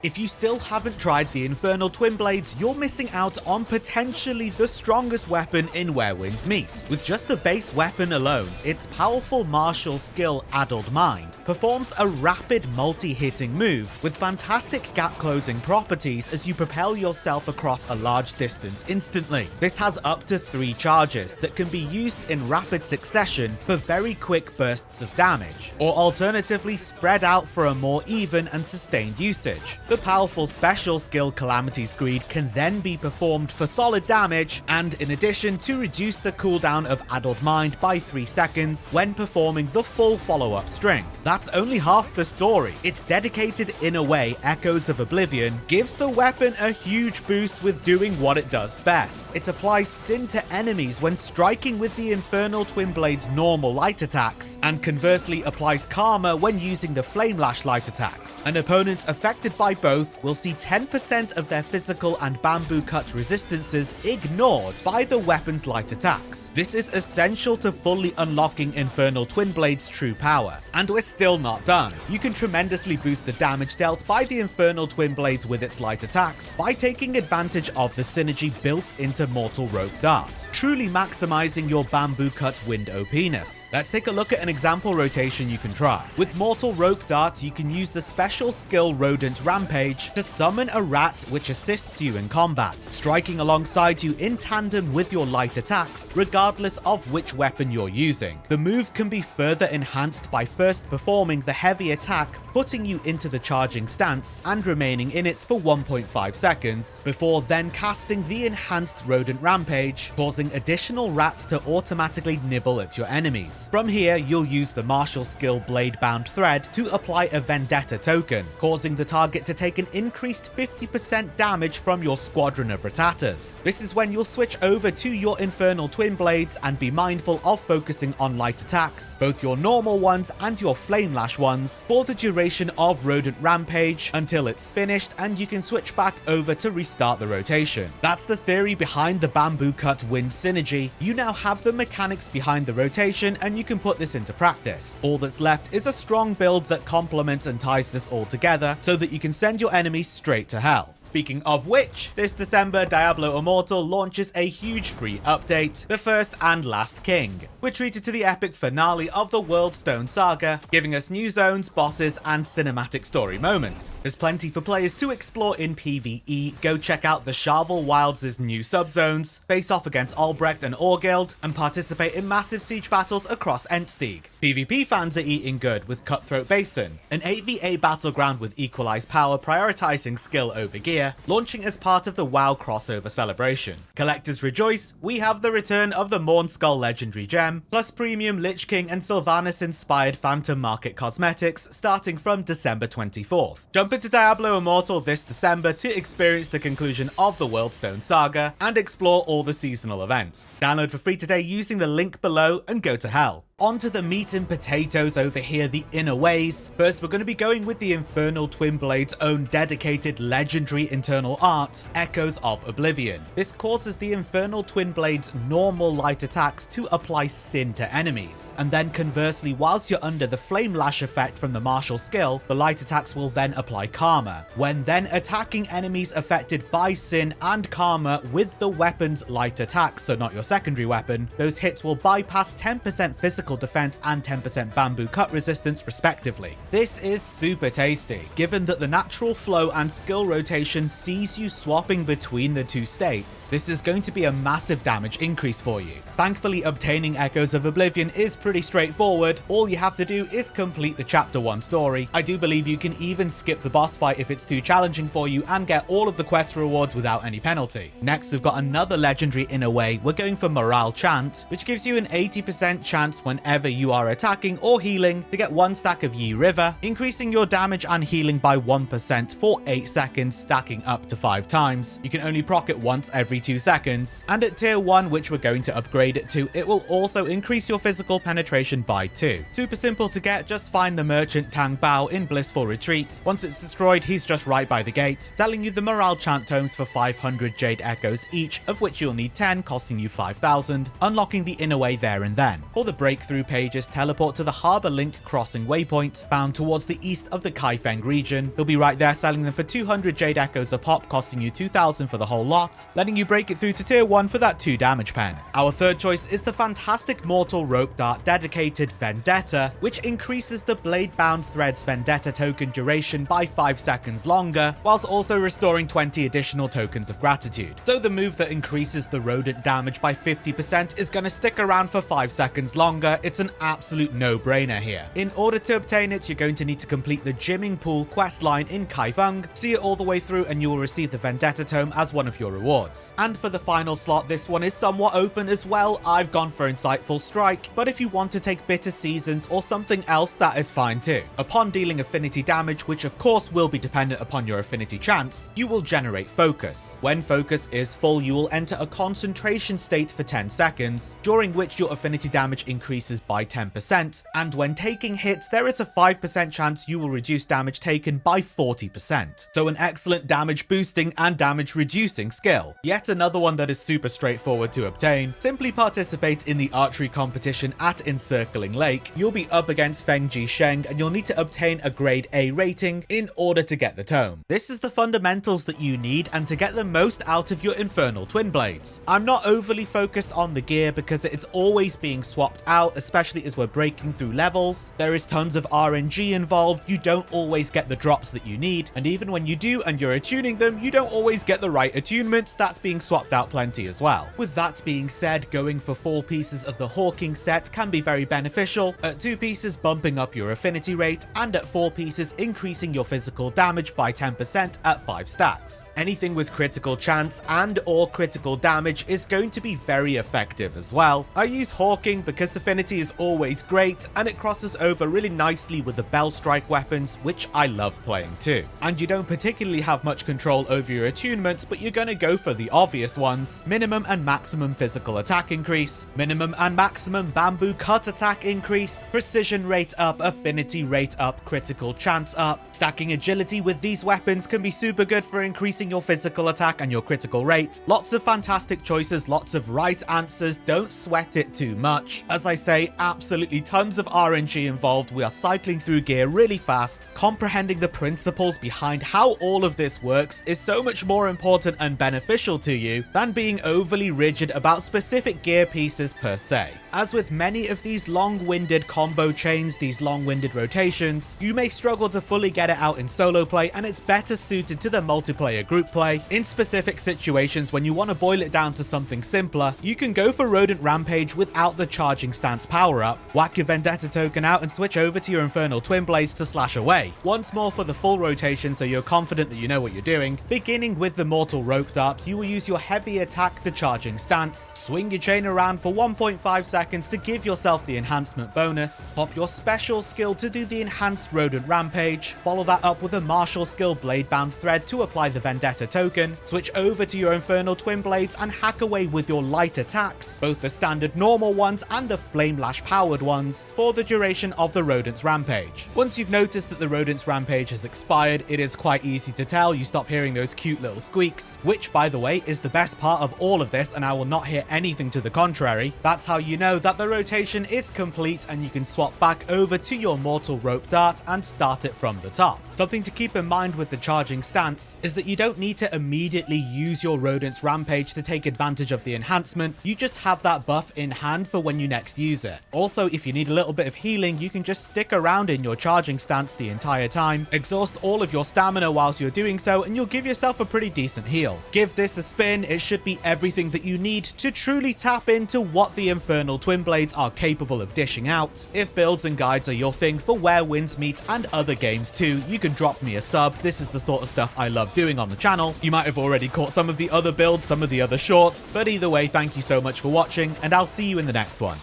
If you still haven't tried the Infernal Twinblades, you're missing out on potentially the strongest weapon in Where Winds Meet. With just the base weapon alone, its powerful martial skill Addled Mind performs a rapid multi-hitting move with fantastic gap-closing properties as you propel yourself across a large distance instantly. This has up to 3 charges that can be used in rapid succession for very quick bursts of damage, or alternatively spread out for a more even and sustained usage. The powerful special skill Calamity Screed can then be performed for solid damage, and in addition to reduce the cooldown of Addled Mind by 3 seconds when performing the full follow-up string. That's only half the story. Its dedicated inner way, Echoes of Oblivion, gives the weapon a huge boost with doing what it does best. It applies Sin to enemies when striking with the Infernal Twinblades' normal light attacks, and conversely applies Karma when using the Flame Lash light attacks. An opponent affected by both will see 10% of their physical and bamboo cut resistances ignored by the weapon's light attacks. This is essential to fully unlocking Infernal Twinblades' true power. And we're still not done. You can tremendously boost the damage dealt by the Infernal Twinblades with its light attacks by taking advantage of the synergy built into Mortal Rope Dart, truly maximizing your bamboo cut wind OP-ness. Let's take a look at an example rotation you can try. With Mortal Rope Dart, you can use the special skill Rodent Rampage to summon a rat which assists you in combat, striking alongside you in tandem with your light attacks, regardless of which weapon you're using. The move can be further enhanced by first performing the heavy attack, putting you into the charging stance and remaining in it for 1.5 seconds, before then casting the enhanced Rodent Rampage, causing additional rats to automatically nibble at your enemies. From here, you'll use the martial skill Blade Bound Thread to apply a Vendetta token, causing the target to take an increased 50% damage from your squadron of Rattatas. This is when you'll switch over to your Infernal Twinblades and be mindful of focusing on light attacks, both your normal ones and your Flame Lash ones, for the duration of Rodent Rampage until it's finished and you can switch back over to restart the rotation. That's the theory behind the Bamboo Cut Wind synergy. You now have the mechanics behind the rotation and you can put this into practice. All that's left is a strong build that complements and ties this all together so that you can send your enemies straight to hell. Speaking of which, this December Diablo Immortal launches a huge free update, The First and Last King. We're treated to the epic finale of the Worldstone saga, giving us new zones, bosses, and cinematic story moments. There's plenty for players to explore in PvE. Go check out the Sharvel Wilds' new subzones, face off against Albrecht and Orgild, and participate in massive siege battles across Entsteig. PvP fans are eating good with Cutthroat Basin, an 8v8 battleground with equalized power prioritizing skill over gear, launching as part of the WoW crossover celebration. Collectors rejoice, we have the return of the Mornskull legendary gem, plus premium Lich King and Sylvanas-inspired Phantom Market cosmetics starting from December 24th. Jump into Diablo Immortal this December to experience the conclusion of the Worldstone saga and explore all the seasonal events. Download for free today using the link below and go to hell. On to the meat and potatoes over here, the inner ways. First, we're going to be going with the Infernal Twinblades' own dedicated legendary internal art, Echoes of Oblivion. This causes the Infernal Twinblades' normal light attacks to apply Sin to enemies, and then conversely, whilst you're under the Flame Lash effect from the martial skill, the light attacks will then apply Karma. When then attacking enemies affected by Sin and Karma with the weapon's light attacks, so not your secondary weapon, those hits will bypass 10% physical defense and 10% bamboo cut resistance respectively. This is super tasty, given that the natural flow and skill rotation sees you swapping between the two states. This is going to be a massive damage increase for you. Thankfully, obtaining Echoes of Oblivion is pretty straightforward. All you have to do is complete the chapter 1 story. I do believe you can even skip the boss fight if it's too challenging for you and get all of the quest rewards without any penalty. Next, we've got another legendary inner way. We're going for Morale Chant, which gives you an 80% chance whenever you are attacking or healing to get 1 stack of Yi River, increasing your damage and healing by 1% for 8 seconds, stacking up to 5 times. You can only proc it once every 2 seconds, and at tier 1, which we're going to upgrade it to, it will also increase your physical penetration by 2. Super simple to get, just find the merchant Tang Bao in Blissful Retreat. Once it's destroyed, he's just right by the gate, selling you the Morale Chant tomes for 500 Jade Echoes each, of which you'll need 10, costing you 5,000, unlocking the inner way there and then. For the breakthrough through pages teleport to the Harbor Link Crossing waypoint, found towards the east of the Kaifeng region. He'll be right there selling them for 200 Jade Echoes a pop, costing you 2,000 for the whole lot, letting you break it through to tier 1 for that 2 damage pen. Our third choice is the fantastic Mortal Rope Dart dedicated Vendetta, which increases the Blade-bound Thread's Vendetta token duration by 5 seconds longer, whilst also restoring 20 additional tokens of gratitude. So the move that increases the rodent damage by 50% is going to stick around for 5 seconds longer. It's an absolute no-brainer here. In order to obtain it, you're going to need to complete the Jimming Pool questline in Kaifeng, see it all the way through, and you will receive the Vendetta Tome as one of your rewards. And for the final slot, this one is somewhat open as well. I've gone for Insightful Strike, but if you want to take Bitter Seasons or something else, that is fine too. Upon dealing affinity damage, which of course will be dependent upon your affinity chance, you will generate focus. When focus is full, you will enter a concentration state for 10 seconds, during which your affinity damage increases by 10%, and when taking hits, there is a 5% chance you will reduce damage taken by 40%. So an excellent damage boosting and damage reducing skill. Yet another one that is super straightforward to obtain. Simply participate in the archery competition at Encircling Lake. You'll be up against Feng Ji Sheng, and you'll need to obtain a grade A rating in order to get the tome. This is the fundamentals that you need, and to get the most out of your Infernal Twinblades. I'm not overly focused on the gear because it's always being swapped out, especially as we're breaking through levels. There is tons of RNG involved, you don't always get the drops that you need, and even when you do and you're attuning them, you don't always get the right attunements. That's being swapped out plenty as well. With that being said, going for 4 pieces of the Hawking set can be very beneficial, at 2 pieces bumping up your affinity rate, and at 4 pieces increasing your physical damage by 10% at 5 stats. Anything with critical chance and or critical damage is going to be very effective as well. I use Hawking because affinity is always great, and it crosses over really nicely with the Bell Strike weapons, which I love playing too. And you don't particularly have much control over your attunements, but you're gonna go for the obvious ones: minimum and maximum physical attack increase, minimum and maximum bamboo cut attack increase, precision rate up, affinity rate up, critical chance up. Stacking agility with these weapons can be super good for increasing your physical attack and your critical rate. Lots of fantastic choices, lots of right answers, don't sweat it too much. As I say, absolutely tons of RNG involved. We are cycling through gear really fast. Comprehending the principles behind how all of this works is so much more important and beneficial to you than being overly rigid about specific gear pieces per se. As with many of these long-winded combo chains, these long-winded rotations, you may struggle to fully get it out in solo play, and it's better suited to the multiplayer group play. In specific situations, when you want to boil it down to something simpler, you can go for Rodent Rampage without the Charging Stance power-up, whack your Vendetta token out and switch over to your Infernal Twinblades to slash away. Once more for the full rotation so you're confident that you know what you're doing. Beginning with the Mortal Rope Dart, you will use your heavy attack, the Charging Stance, swing your chain around for 1.5 seconds to give yourself the enhancement bonus, pop your special skill to do the enhanced Rodent Rampage, follow that up with a martial skill Blade-bound Thread to apply the Vendetta token, switch over to your Infernal Twinblades and hack away with your light attacks, both the standard normal ones and the Flame Lash powered ones, for the duration of the Rodent's Rampage. Once you've noticed that the Rodent's Rampage has expired, it is quite easy to tell. You stop hearing those cute little squeaks, which by the way is the best part of all of this, and I will not hear anything to the contrary. That's how you know that the rotation is complete and you can swap back over to your Mortal Rope Dart and start it from the top. Something to keep in mind with the Charging Stance is that you don't need to immediately use your Rodent's Rampage to take advantage of the enhancement. You just have that buff in hand for when you next use it. Also, if you need a little bit of healing, you can just stick around in your Charging Stance the entire time, exhaust all of your stamina whilst you're doing so, and you'll give yourself a pretty decent heal. Give this a spin. It should be everything that you need to truly tap into what the Infernal Twinblades are capable of dishing out. If builds and guides are your thing for Where Winds Meet and other games too, you can drop me a sub. This is the sort of stuff I love doing on the channel. You might have already caught some of the other builds, some of the other shorts, but either way, thank you so much for watching, and I'll see you in the next one.